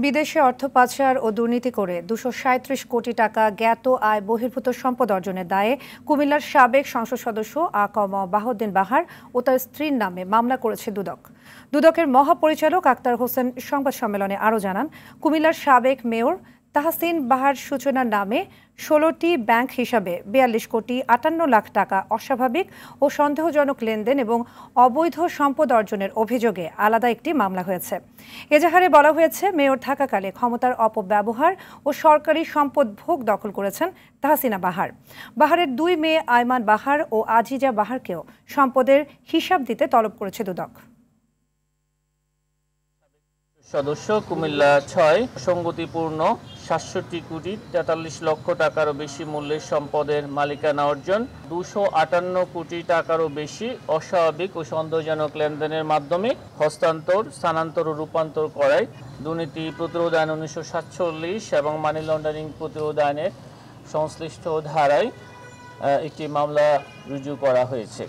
বিদেশে অর্থ পাচার ও দুর্নীতি করে ২৩৭ কোটি টাকা জ্ঞাত আয় বহির্ভূত সম্পদ অর্জনের দায়ে কুমিল্লার সাবেক সংসদ সদস্য আ.ক.ম বাহাউদ্দিন বাহার ও তার স্ত্রীর নামে মামলা করেছে দুদক। দুদকের মহাপরিচালক আক্তার হোসেন সংবাদ সম্মেলনে আরও জানান, কুমিল্লার সাবেক মেয়র তাহসিন বাহার সূচনার নামে ১৬টি ব্যাংক হিসাবে ৪২ কোটি ৫৮ লাখ টাকা অস্বাভাবিক ও সন্দেহজনক লেনদেন এবং অবৈধ সম্পদ অর্জনের অভিযোগে আলাদা একটি মামলা হয়েছে। এজাহারে বলা হয়েছে, মেয়র থাকাকালে ক্ষমতার অপব্যবহার ও সরকারি সম্পদ ভোগ দখল করেছেন তাহসিনা বাহার। বাহারের ২ মেয়ে আয়মান বাহার ও আজিজা বাহারকেও সম্পদের হিসাব দিতে তলব করেছে দুদক। সদস্য কুমিল্লা ৬ সঙ্গতিপূর্ণ ৬৭ কোটি ৪৩ লক্ষ টাকারও বেশি মূল্যের সম্পদের মালিকানা অর্জন, ২৫৮ কোটি টাকারও বেশি অস্বাভাবিক ও সন্দেহজনক লেনদেনের মাধ্যমে হস্তান্তর, স্থানান্তর ও রূপান্তর করায় দুর্নীতি প্রতিরোধ আইন ১৯৪৭ এবং মানি লন্ডারিং প্রতিরোধ আইনের সংশ্লিষ্ট ধারায় একটি মামলা রুজু করা হয়েছে।